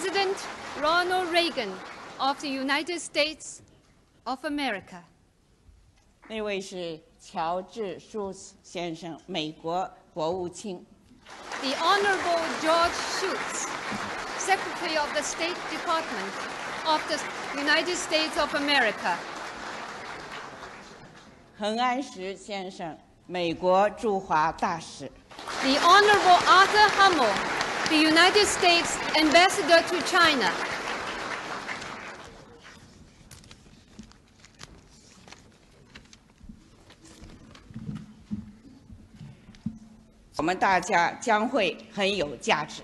President Ronald Reagan of the United States of America. 那位是乔治·舒斯先生，美国国务卿。The Honorable George Shultz, Secretary of the State Department of the United States of America. 恒安石先生，美国驻华大使。The Honorable Arthur Hummel, the United States Ambassador to China. 我们大家将会很有价值。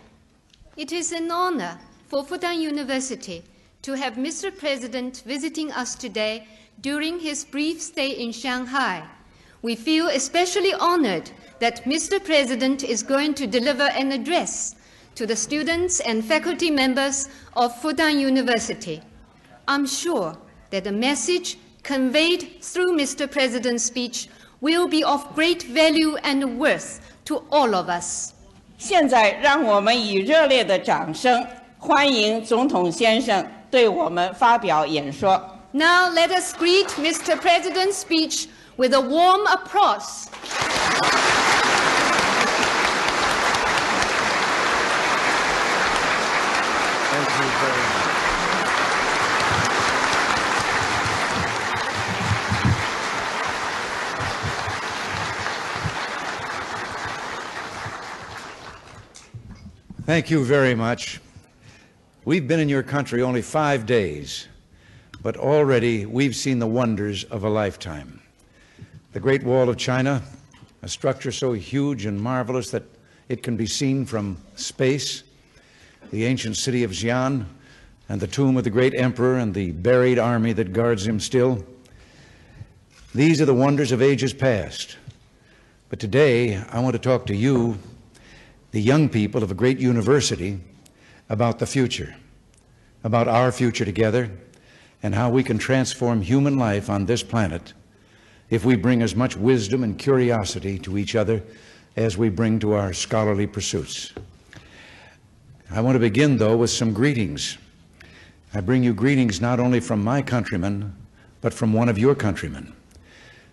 It is an honor for Fudan University to have Mr. President visiting us today during his brief stay in Shanghai. We feel especially honored that Mr. President is going to deliver an address to the students and faculty members of Fudan University. I'm sure that the message conveyed through Mr. President's speech will be of great value and worth to all of us. 现在，让我们以热烈的掌声欢迎总统先生对我们发表演说。Now let us greet Mr. President's speech with a warm applause. Thank you very much. Thank you very much. We've been in your country only 5 days, but already we've seen the wonders of a lifetime. The Great Wall of China, a structure so huge and marvelous that it can be seen from space, the ancient city of Xi'an, and the tomb of the great emperor and the buried army that guards him still. These are the wonders of ages past. But today, I want to talk to you, the young people of a great university, about the future, about our future together, and how we can transform human life on this planet if we bring as much wisdom and curiosity to each other as we bring to our scholarly pursuits. I want to begin, though, with some greetings. I bring you greetings not only from my countrymen, but from one of your countrymen.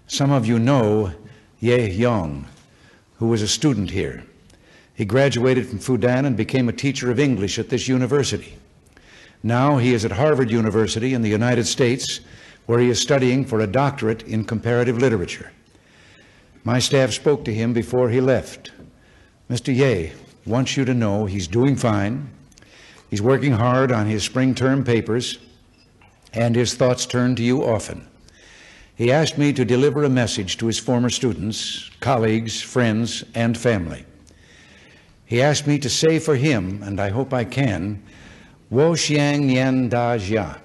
Some of you know Ye Yong, who was a student here. He graduated from Fudan and became a teacher of English at this university. Now he is at Harvard University in the United States, where he is studying for a doctorate in comparative literature. My staff spoke to him before he left. Mr. Ye wants you to know he's doing fine. He's working hard on his spring term papers, and his thoughts turn to you often. He asked me to deliver a message to his former students, colleagues, friends, and family. He asked me to say for him, and I hope I can, Wo Xiang Nian Da Jia.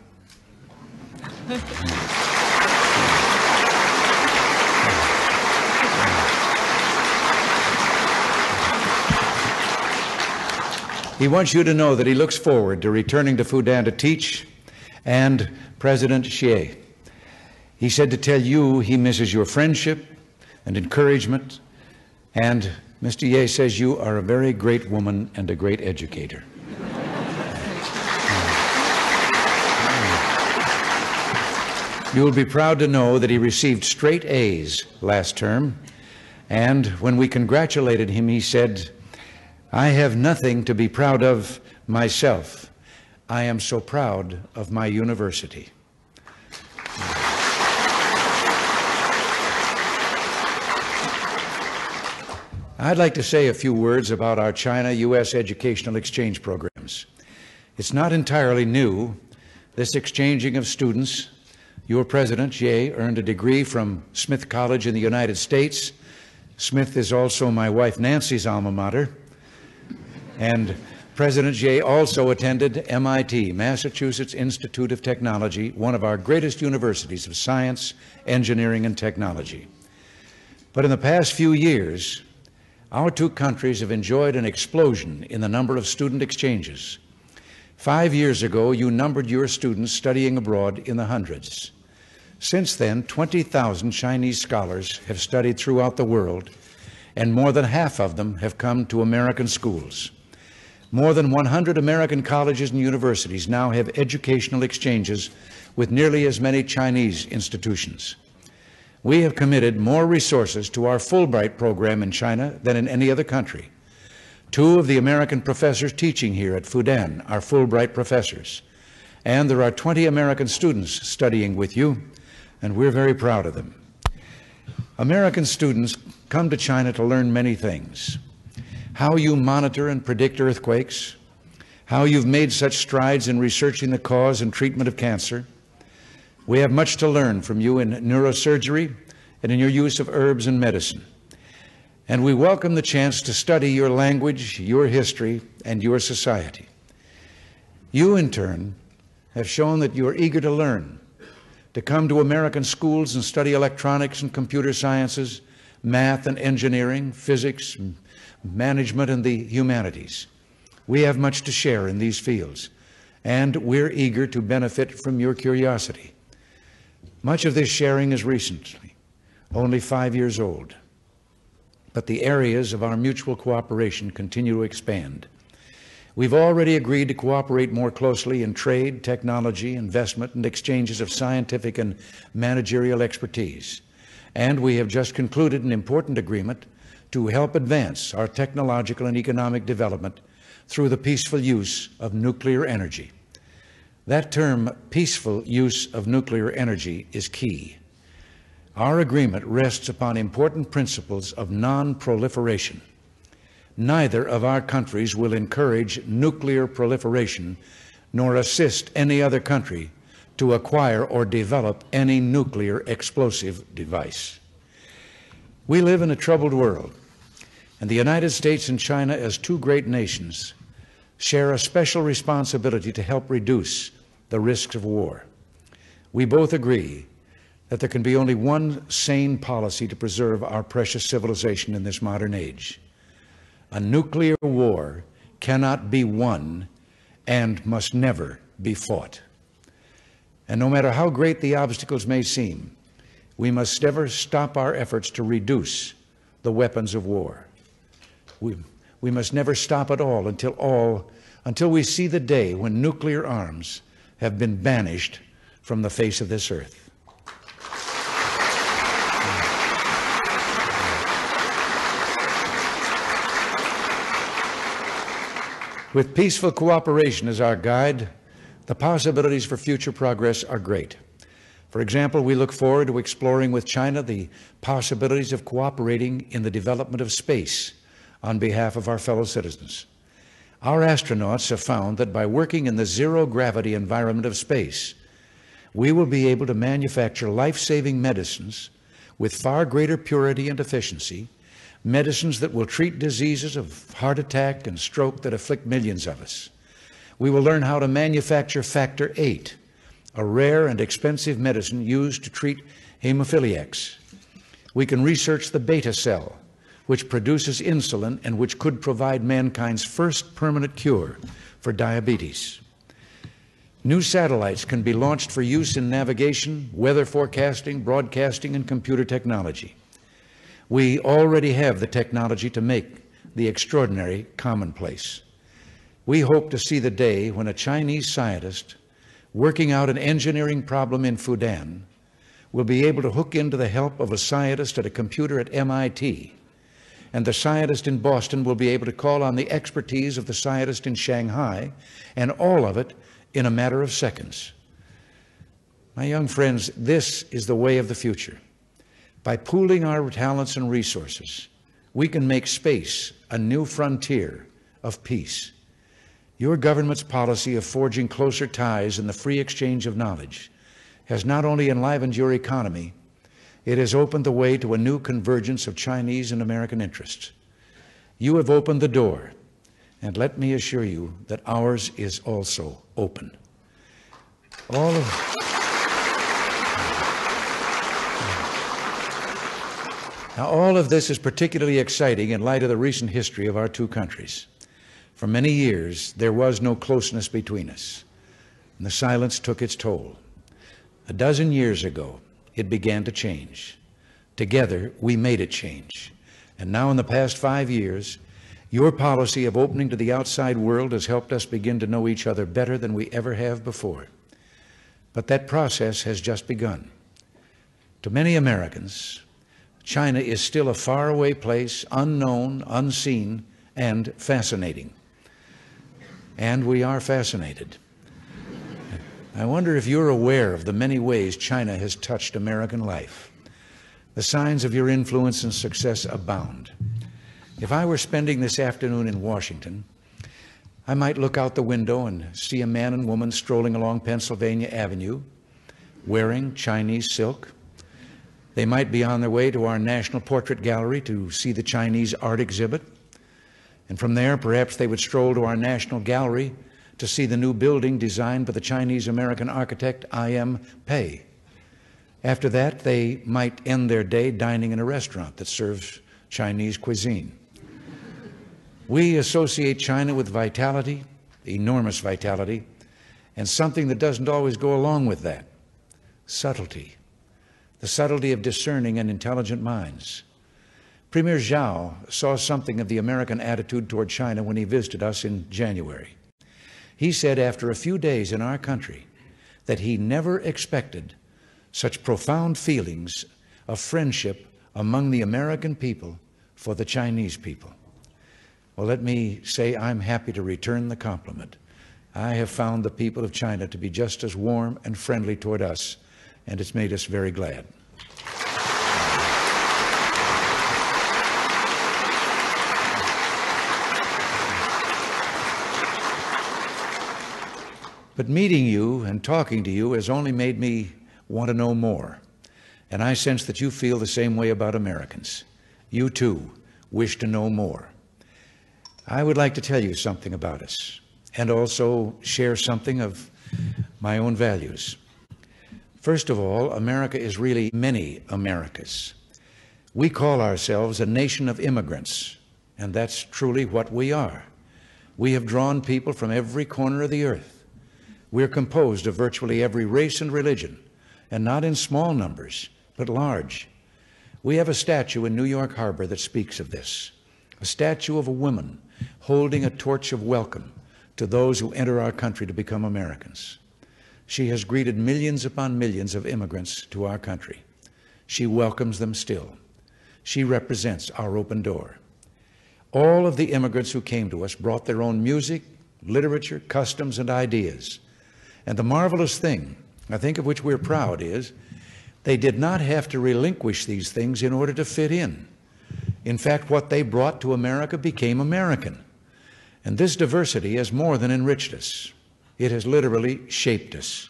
He wants you to know that he looks forward to returning to Fudan to teach, and President Xie. He said to tell you he misses your friendship and encouragement, and Mr. Ye says you are a very great woman and a great educator. You will be proud to know that he received straight A's last term, and when we congratulated him, he said, I have nothing to be proud of myself. I am so proud of my university. I'd like to say a few words about our China-U.S. educational exchange programs. It's not entirely new, this exchanging of students. Your president, Ye, earned a degree from Smith College in the United States. Smith is also my wife Nancy's alma mater. And President Ye also attended MIT, Massachusetts Institute of Technology, one of our greatest universities of science, engineering, and technology. But in the past few years, our two countries have enjoyed an explosion in the number of student exchanges. 5 years ago, you numbered your students studying abroad in the hundreds. Since then, 20,000 Chinese scholars have studied throughout the world, and more than half of them have come to American schools. More than 100 American colleges and universities now have educational exchanges with nearly as many Chinese institutions. We have committed more resources to our Fulbright program in China than in any other country. 2 of the American professors teaching here at Fudan are Fulbright professors. And there are 20 American students studying with you, and we're very proud of them. American students come to China to learn many things. How you monitor and predict earthquakes, how you've made such strides in researching the cause and treatment of cancer. We have much to learn from you in neurosurgery and in your use of herbs and medicine. And we welcome the chance to study your language, your history, and your society. You, in turn, have shown that you are eager to learn, to come to American schools and study electronics and computer sciences, math and engineering, physics, management, and the humanities. We have much to share in these fields, and we're eager to benefit from your curiosity. Much of this sharing is recently, only 5 years old, but the areas of our mutual cooperation continue to expand. We've already agreed to cooperate more closely in trade, technology, investment, and exchanges of scientific and managerial expertise. And we have just concluded an important agreement to help advance our technological and economic development through the peaceful use of nuclear energy. That term, peaceful use of nuclear energy, is key. Our agreement rests upon important principles of non-proliferation. Neither of our countries will encourage nuclear proliferation nor assist any other country to acquire or develop any nuclear explosive device. We live in a troubled world, and the United States and China, as 2 great nations, share a special responsibility to help reduce the risks of war. We both agree that there can be only one sane policy to preserve our precious civilization in this modern age. A nuclear war cannot be won and must never be fought. And no matter how great the obstacles may seem, we must never stop our efforts to reduce the weapons of war. We must never stop at all until we see the day when nuclear arms have been banished from the face of this earth. With peaceful cooperation as our guide, the possibilities for future progress are great. For example, we look forward to exploring with China the possibilities of cooperating in the development of space on behalf of our fellow citizens. Our astronauts have found that by working in the zero-gravity environment of space, we will be able to manufacture life-saving medicines with far greater purity and efficiency, medicines that will treat diseases of heart attack and stroke that afflict millions of us. We will learn how to manufacture factor VIII, a rare and expensive medicine used to treat hemophiliacs. We can research the beta cell, which produces insulin and which could provide mankind's first permanent cure for diabetes. New satellites can be launched for use in navigation, weather forecasting, broadcasting, and computer technology. We already have the technology to make the extraordinary commonplace. We hope to see the day when a Chinese scientist working out an engineering problem in Fudan will be able to hook into the help of a scientist at a computer at MIT, and the scientist in Boston will be able to call on the expertise of the scientist in Shanghai, and all of it in a matter of seconds. My young friends, this is the way of the future. By pooling our talents and resources, we can make space a new frontier of peace. Your government's policy of forging closer ties in the free exchange of knowledge has not only enlivened your economy, it has opened the way to a new convergence of Chinese and American interests. You have opened the door, and let me assure you that ours is also open. Now, all of this is particularly exciting in light of the recent history of our 2 countries. For many years, there was no closeness between us, and the silence took its toll. A dozen years ago, it began to change. Together, we made it change. And now, in the past 5 years, Your policy of opening to the outside world has helped us begin to know each other better than we ever have before. But that process has just begun. To many Americans, China is still a faraway place, unknown, unseen, and fascinating. And we are fascinated. I wonder if you're aware of the many ways China has touched American life. The signs of your influence and success abound. If I were spending this afternoon in Washington, I might look out the window and see a man and woman strolling along Pennsylvania Avenue, wearing Chinese silk. They might be on their way to our National Portrait Gallery to see the Chinese art exhibit. And from there, perhaps they would stroll to our National Gallery to see the new building designed by the Chinese-American architect I.M. Pei. After that, they might end their day dining in a restaurant that serves Chinese cuisine. We associate China with vitality, enormous vitality, and something that doesn't always go along with that, subtlety, the subtlety of discerning and intelligent minds. Premier Zhao saw something of the American attitude toward China when he visited us in January. He said after a few days in our country that he never expected such profound feelings of friendship among the American people for the Chinese people. Well, let me say I'm happy to return the compliment. I have found the people of China to be just as warm and friendly toward us, and it's made us very glad. But meeting you and talking to you has only made me want to know more. And I sense that you feel the same way about Americans. You, too, wish to know more. I would like to tell you something about us and also share something of my own values. First of all, America is really many Americas. We call ourselves a nation of immigrants, and that's truly what we are. We have drawn people from every corner of the earth. We're composed of virtually every race and religion, and not in small numbers, but large. We have a statue in New York Harbor that speaks of this, a statue of a woman holding a torch of welcome to those who enter our country to become Americans. She has greeted millions upon millions of immigrants to our country. She welcomes them still. She represents our open door. All of the immigrants who came to us brought their own music, literature, customs, and ideas. And the marvelous thing, I think of which we're proud, is they did not have to relinquish these things in order to fit in. In fact, what they brought to America became American. And this diversity has more than enriched us. It has literally shaped us.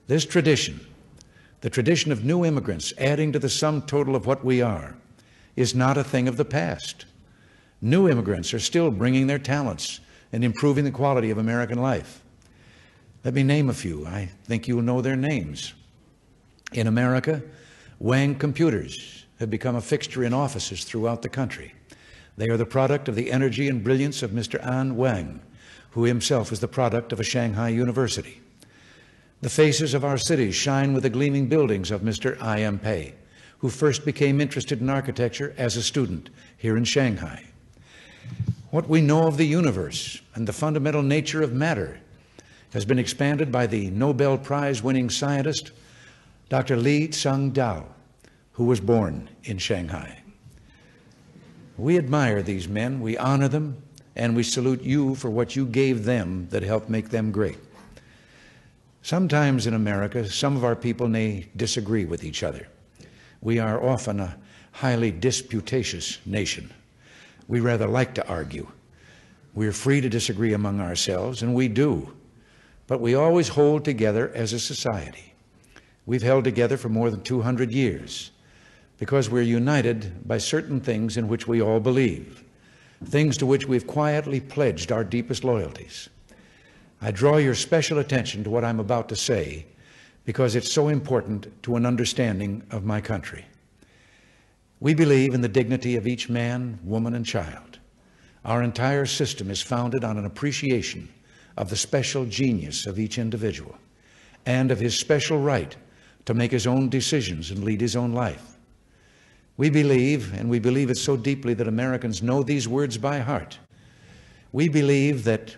This tradition, the tradition of new immigrants adding to the sum total of what we are, is not a thing of the past. New immigrants are still bringing their talents and improving the quality of American life. Let me name a few. I think you'll know their names. In America, Wang computers have become a fixture in offices throughout the country. They are the product of the energy and brilliance of Mr. An Wang, who himself is the product of a Shanghai university. The faces of our cities shine with the gleaming buildings of Mr. I.M. Pei, who first became interested in architecture as a student here in Shanghai. What we know of the universe and the fundamental nature of matter has been expanded by the Nobel Prize-winning scientist, Dr. Li Tsang-Dao, who was born in Shanghai. We admire these men, we honor them, and we salute you for what you gave them that helped make them great. Sometimes in America, some of our people may disagree with each other. We are often a highly disputatious nation. We rather like to argue. We're free to disagree among ourselves, and we do. But we always hold together as a society. We've held together for more than 200 years because we're united by certain things in which we all believe, things to which we've quietly pledged our deepest loyalties. I draw your special attention to what I'm about to say because it's so important to an understanding of my country. We believe in the dignity of each man, woman, and child. Our entire system is founded on an appreciation of the special genius of each individual and of his special right to make his own decisions and lead his own life. We believe, and we believe it so deeply that Americans know these words by heart. We believe that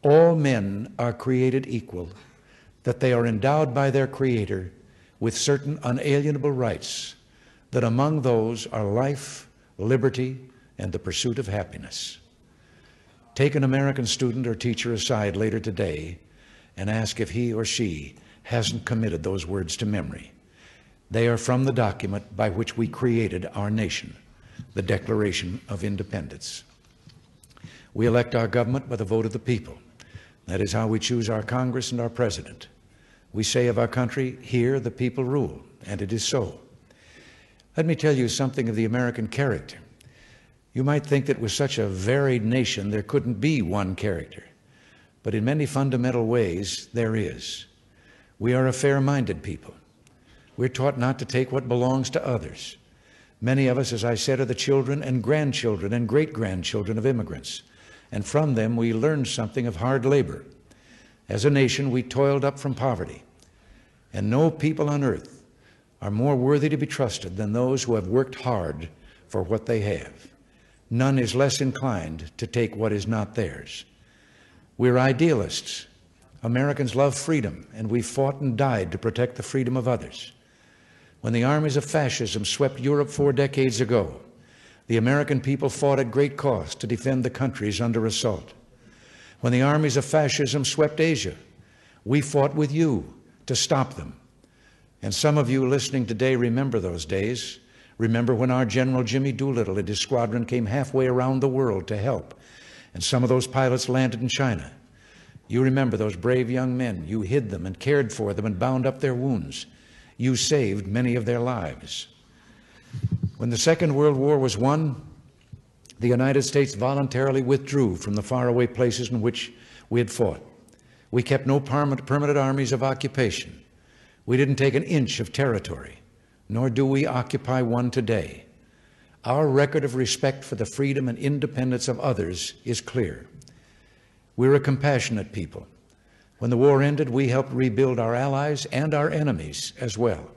all men are created equal, that they are endowed by their Creator with certain unalienable rights, that among those are life, liberty, and the pursuit of happiness. Take an American student or teacher aside later today and ask if he or she hasn't committed those words to memory. They are from the document by which we created our nation, the Declaration of Independence. We elect our government by the vote of the people. That is how we choose our Congress and our president. We say of our country, here the people rule, and it is so. Let me tell you something of the American character. You might think that with such a varied nation there couldn't be one character, but in many fundamental ways there is. We are a fair-minded people. We're taught not to take what belongs to others. Many of us, as I said, are the children and grandchildren and great-grandchildren of immigrants, and from them we learned something of hard labor. As a nation, we toiled up from poverty, and no people on earth are more worthy to be trusted than those who have worked hard for what they have. None is less inclined to take what is not theirs. We're idealists. Americans love freedom, and we fought and died to protect the freedom of others. When the armies of fascism swept Europe 4 decades ago, the American people fought at great cost to defend the countries under assault. When the armies of fascism swept Asia, we fought with you to stop them. And some of you listening today remember those days. Remember when our General Jimmy Doolittle and his squadron came halfway around the world to help, and some of those pilots landed in China. You remember those brave young men. You hid them and cared for them and bound up their wounds. You saved many of their lives. When the Second World War was won, the United States voluntarily withdrew from the faraway places in which we had fought. We kept no permanent armies of occupation. We didn't take an inch of territory, nor do we occupy one today. Our record of respect for the freedom and independence of others is clear. We're a compassionate people. When the war ended, we helped rebuild our allies and our enemies as well.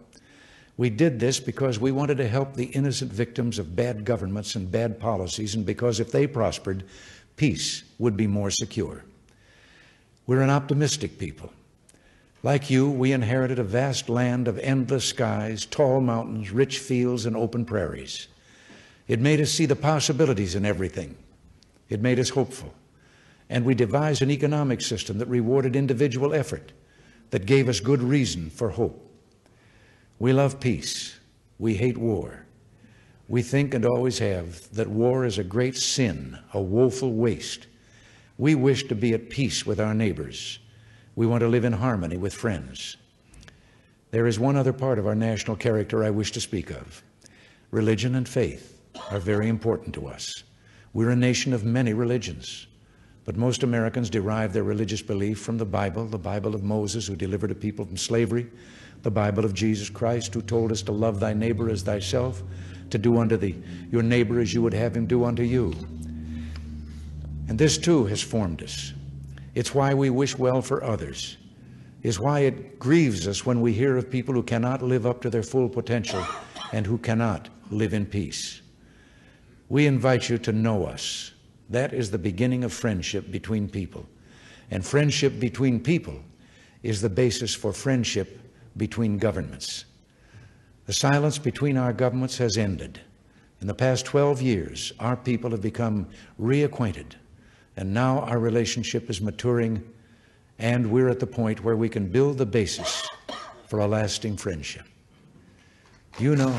We did this because we wanted to help the innocent victims of bad governments and bad policies, and because if they prospered, peace would be more secure. We're an optimistic people. Like you, we inherited a vast land of endless skies, tall mountains, rich fields, and open prairies. It made us see the possibilities in everything. It made us hopeful. And we devised an economic system that rewarded individual effort, that gave us good reason for hope. We love peace. We hate war. We think, and always have, that war is a great sin, a woeful waste. We wish to be at peace with our neighbors. We want to live in harmony with friends. There is one other part of our national character I wish to speak of. Religion and faith are very important to us. We're a nation of many religions. But most Americans derive their religious belief from the Bible of Moses, who delivered a people from slavery, the Bible of Jesus Christ, who told us to love thy neighbor as thyself, to do unto your neighbor as you would have him do unto you. And this too has formed us. It's why we wish well for others. It's why it grieves us when we hear of people who cannot live up to their full potential and who cannot live in peace. We invite you to know us. That is the beginning of friendship between people. And friendship between people is the basis for friendship between governments. The silence between our governments has ended. In the past 12 years, our people have become reacquainted, and now our relationship is maturing, and we're at the point where we can build the basis for a lasting friendship. You know,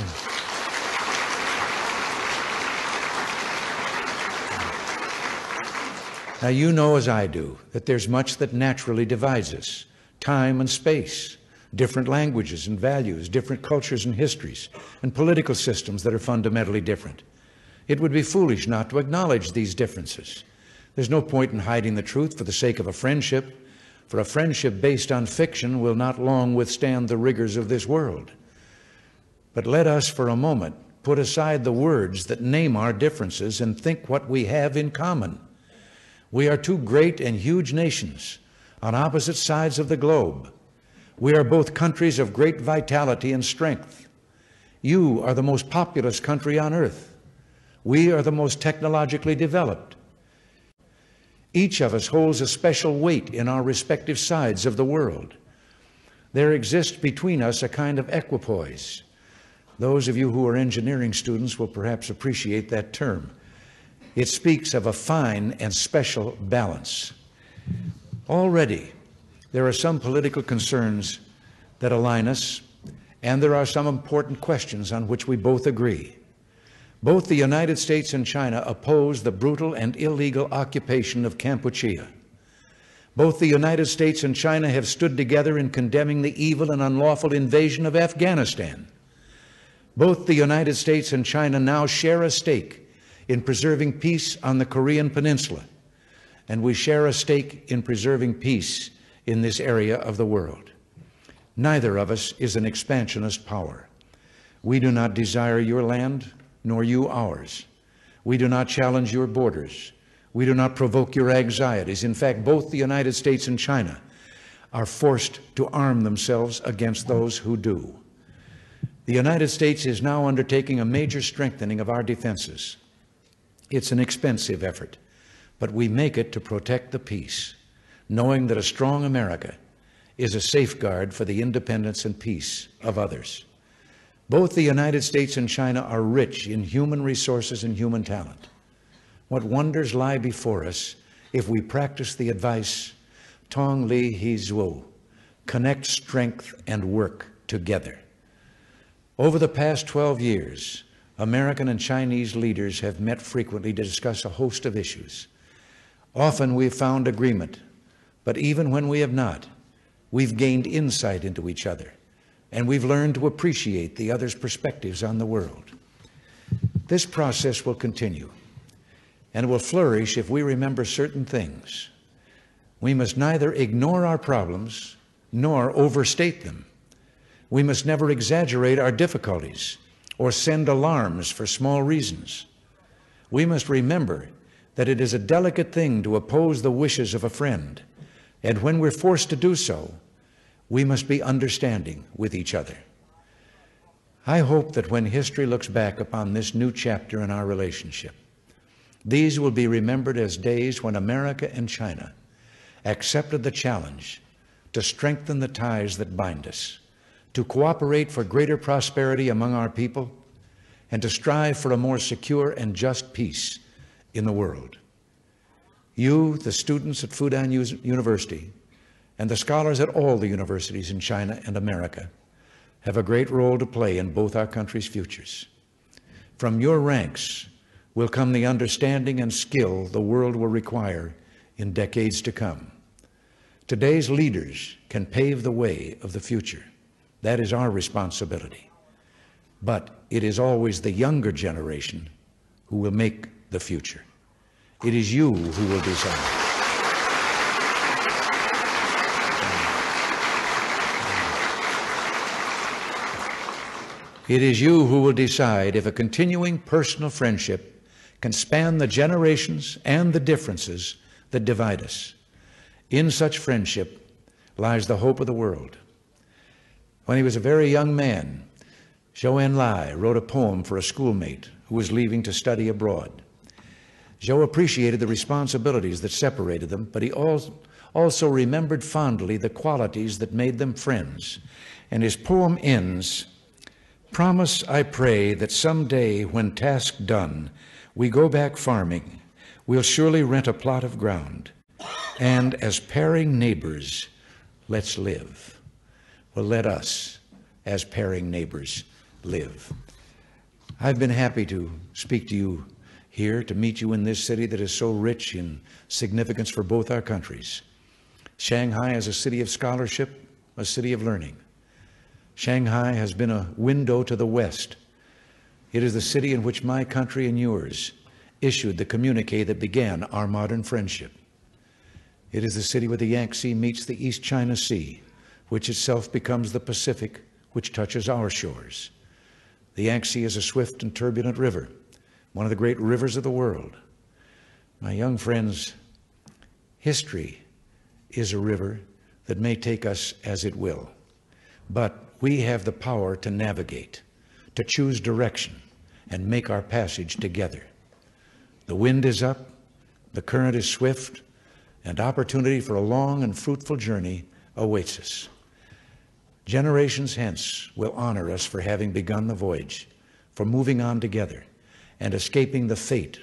now you know as I do that there's much that naturally divides us. Time and space, different languages and values, different cultures and histories, and political systems that are fundamentally different. It would be foolish not to acknowledge these differences. There's no point in hiding the truth for the sake of a friendship, for a friendship based on fiction will not long withstand the rigors of this world. But let us for a moment put aside the words that name our differences and think what we have in common. We are two great and huge nations on opposite sides of the globe. We are both countries of great vitality and strength. You are the most populous country on earth. We are the most technologically developed. Each of us holds a special weight in our respective sides of the world. There exists between us a kind of equipoise. Those of you who are engineering students will perhaps appreciate that term. It speaks of a fine and special balance. Already, there are some political concerns that align us, and there are some important questions on which we both agree. Both the United States and China oppose the brutal and illegal occupation of Kampuchea. Both the United States and China have stood together in condemning the evil and unlawful invasion of Afghanistan. Both the United States and China now share a stake in preserving peace on the Korean Peninsula, and we share a stake in preserving peace in this area of the world. Neither of us is an expansionist power. We do not desire your land, nor you ours. We do not challenge your borders. We do not provoke your anxieties. In fact, both the United States and China are forced to arm themselves against those who do. The United States is now undertaking a major strengthening of our defenses. It's an expensive effort, but we make it to protect the peace, knowing that a strong America is a safeguard for the independence and peace of others. Both the United States and China are rich in human resources and human talent. What wonders lie before us if we practice the advice, Tong Li He Zhuo, connect strength and work together. Over the past 12 years, American and Chinese leaders have met frequently to discuss a host of issues. Often we've found agreement, but even when we have not, we've gained insight into each other, and we've learned to appreciate the other's perspectives on the world. This process will continue, and will flourish if we remember certain things. We must neither ignore our problems nor overstate them. We must never exaggerate our difficulties or send alarms for small reasons. We must remember that it is a delicate thing to oppose the wishes of a friend, and when we're forced to do so, we must be understanding with each other. I hope that when history looks back upon this new chapter in our relationship, these will be remembered as days when America and China accepted the challenge to strengthen the ties that bind us, to cooperate for greater prosperity among our people, and to strive for a more secure and just peace in the world. You, the students at Fudan University, and the scholars at all the universities in China and America, have a great role to play in both our countries' futures. From your ranks will come the understanding and skill the world will require in decades to come. Today's leaders can pave the way of the future. That is our responsibility. But it is always the younger generation who will make the future. It is you who will decide. It is you who will decide if a continuing personal friendship can span the generations and the differences that divide us. In such friendship lies the hope of the world. When he was a very young man, Zhou Enlai wrote a poem for a schoolmate who was leaving to study abroad. Zhou appreciated the responsibilities that separated them, but he also remembered fondly the qualities that made them friends. And his poem ends, "Promise, I pray, that someday when task done, we go back farming, we'll surely rent a plot of ground, and as pairing neighbors, let's live." Well, let us, as pairing neighbors, live. I've been happy to speak to you here, to meet you in this city that is so rich in significance for both our countries. Shanghai is a city of scholarship, a city of learning. Shanghai has been a window to the West. It is the city in which my country and yours issued the communique that began our modern friendship. It is the city where the Yangtze meets the East China Sea, which itself becomes the Pacific, which touches our shores. The Yangtze is a swift and turbulent river, one of the great rivers of the world. My young friends, history is a river that may take us as it will, but we have the power to navigate, to choose direction and make our passage together. The wind is up, the current is swift, and opportunity for a long and fruitful journey awaits us. Generations hence will honor us for having begun the voyage, for moving on together, and escaping the fate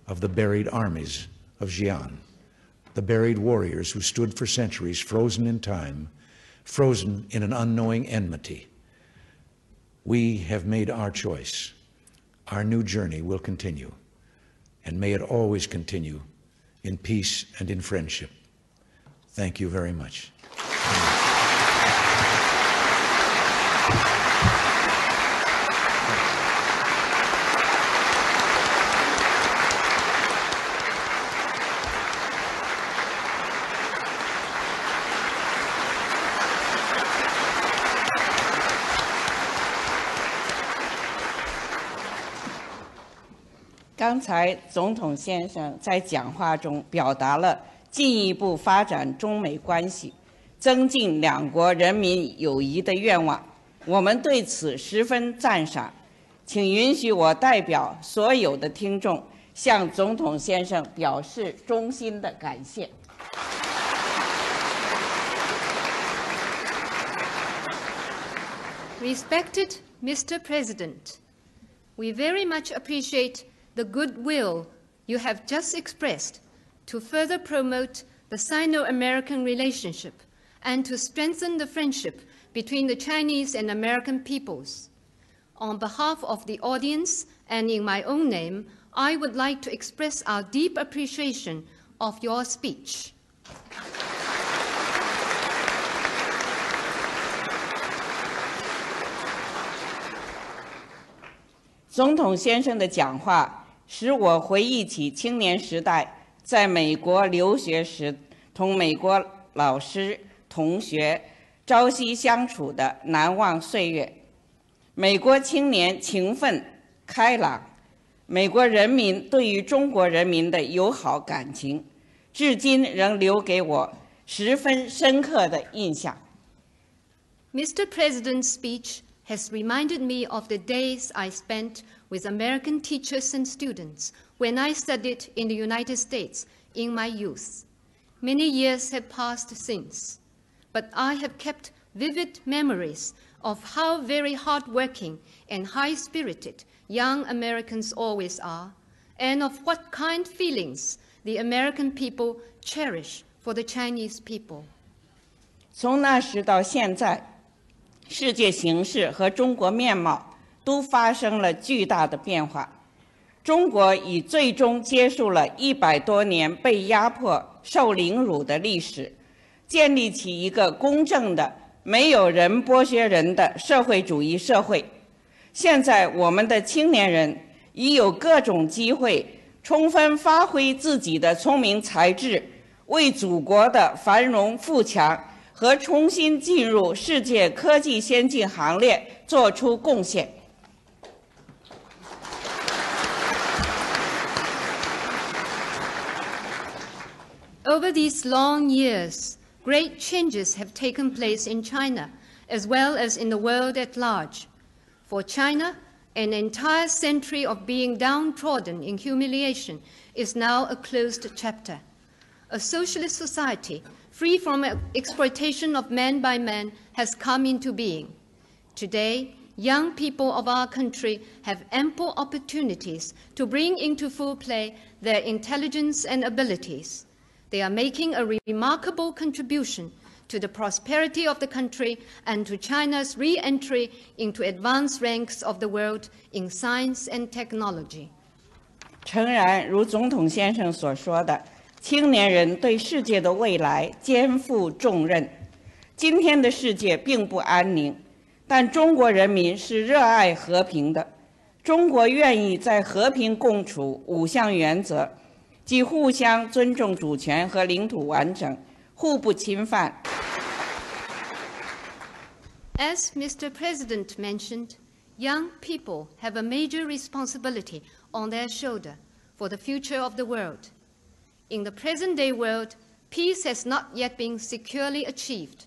of the buried armies of Xi'an, the buried warriors who stood for centuries frozen in time, frozen in an unknowing enmity. We have made our choice. Our new journey will continue, and may it always continue in peace and in friendship. Thank you very much. 刚才总统先生在讲话中表达了进一步发展中美关系、增进两国人民友谊的愿望，我们对此十分赞赏。请允许我代表所有的听众向总统先生表示衷心的感谢。Respected Mr. President, we very much appreciate the goodwill you have just expressed to further promote the Sino-American relationship and to strengthen the friendship between the Chinese and American peoples. On behalf of the audience and in my own name, I would like to express our deep appreciation of your speech. 总统先生的讲话使我回忆起青年时代在美国留学时同美国老师、同学朝夕相处的难忘岁月。美国青年勤奋开朗，美国人民对于中国人民的友好感情，至今仍留给我十分深刻的印象。Mr. President's speech has reminded me of the days I spent with American teachers and students when I studied in the United States in my youth. Many years have passed since, but I have kept vivid memories of how very hardworking and high-spirited young Americans always are, and of what kind feelings the American people cherish for the Chinese people. 从那时到现在，世界形势和中国面貌都发生了巨大的变化。中国已最终结束了100多年被压迫、受凌辱的历史，建立起一个公正的、没有人剥削人的社会主义社会。现在我们的青年人已有各种机会，充分发挥自己的聪明才智，为祖国的繁荣富强和重新进入世界科技先进行列做出贡献。Over these long years, great changes have taken place in China, as well as in the world at large. For China, an entire century of being downtrodden in humiliation is now a closed chapter. A socialist society, free from exploitation of man by man, has come into being. Today, young people of our country have ample opportunities to bring into full play their intelligence and abilities. They are making a remarkable contribution to the prosperity of the country and to China's re-entry into advanced ranks of the world in science and technology. 诚然，如总统先生所说的，青年人对世界的未来肩负重任。今天的世界并不安宁，但中国人民是热爱和平的。中国愿意在和平共处5项原则，即互相尊重主权和领土完整，互不侵犯。As Mr. President mentioned, young people have a major responsibility on their shoulder for the future of the world. In the present-day world, peace has not yet been securely achieved.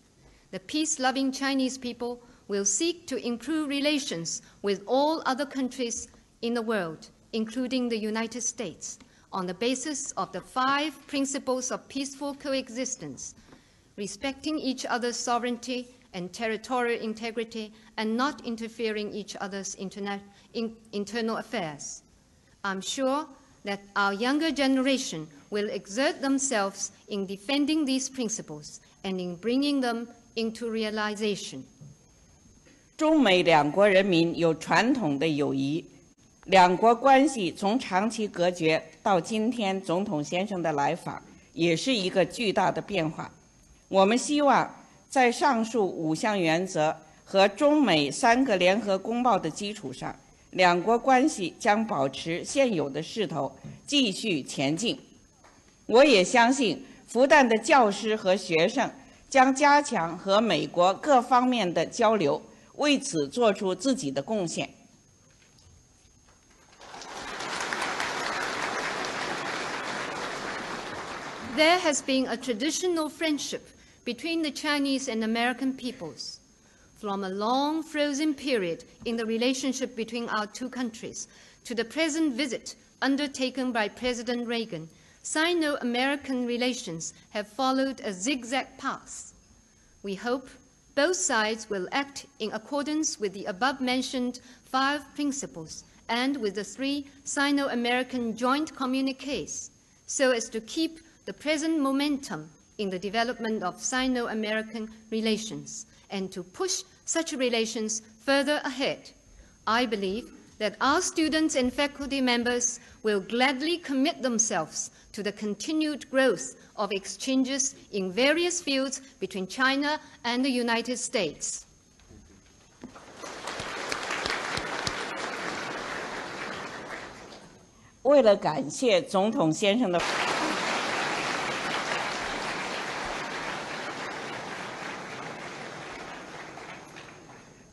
The peace-loving Chinese people will seek to improve relations with all other countries in the world, including the United States, on the basis of the 5 principles of peaceful coexistence, respecting each other's sovereignty and territorial integrity, and not interfering in each other's internal affairs. I'm sure that our younger generation will exert themselves in defending these principles and in bringing them into realization. 中美两国人民有传统的友谊，两国关系从长期隔绝到今天总统先生的来访，也是一个巨大的变化。我们希望在上述5项原则和中美3个联合公报的基础上，两国关系将保持现有的势头，继续前进。我也相信，复旦的教师和学生将加强和美国各方面的交流，为此做出自己的贡献。There has been a traditional friendship between the Chinese and American peoples. From a long frozen period in the relationship between our two countries to the present visit undertaken by President Reagan, Sino-American relations have followed a zigzag path. We hope both sides will act in accordance with the above-mentioned 5 principles and with the 3 Sino-American joint communiques, so as to keep the present momentum in the development of Sino-American relations and to push such relations further ahead. I believe that our students and faculty members will gladly commit themselves to the continued growth of exchanges in various fields between China and the United States. 为了感谢总统先生的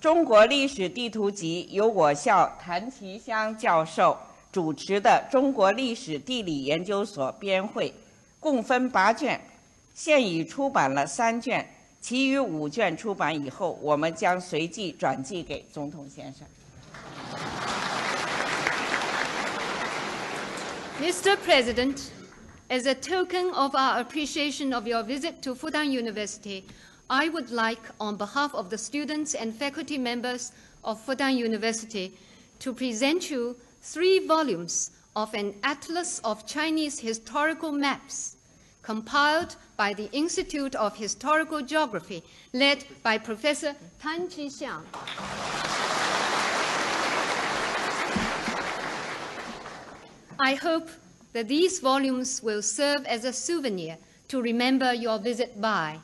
中国历史地图集由我校谭其香教授主持的中国历史地理研究所编绘，共分8卷，现已出版了3卷，其余5卷出版以后，我们将随即转寄给总统先生。Mr. President, as a token of our appreciation of your visit to Fudan University, I would like, on behalf of the students and faculty members of Fudan University, to present you 3 volumes of an atlas of Chinese historical maps, compiled by the Institute of Historical Geography, led by Professor Tan Qi-xiang. I hope that these volumes will serve as a souvenir to remember your visit by.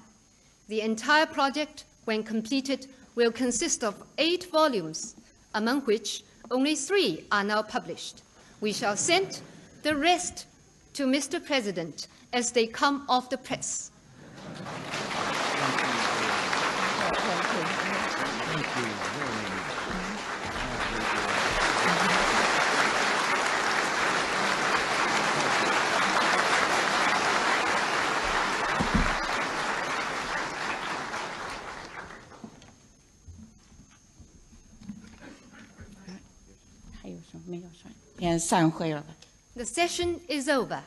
The entire project, when completed, will consist of 8 volumes, among which only 3 are now published. We shall send the rest to Mr. President as they come off the press. The session is over.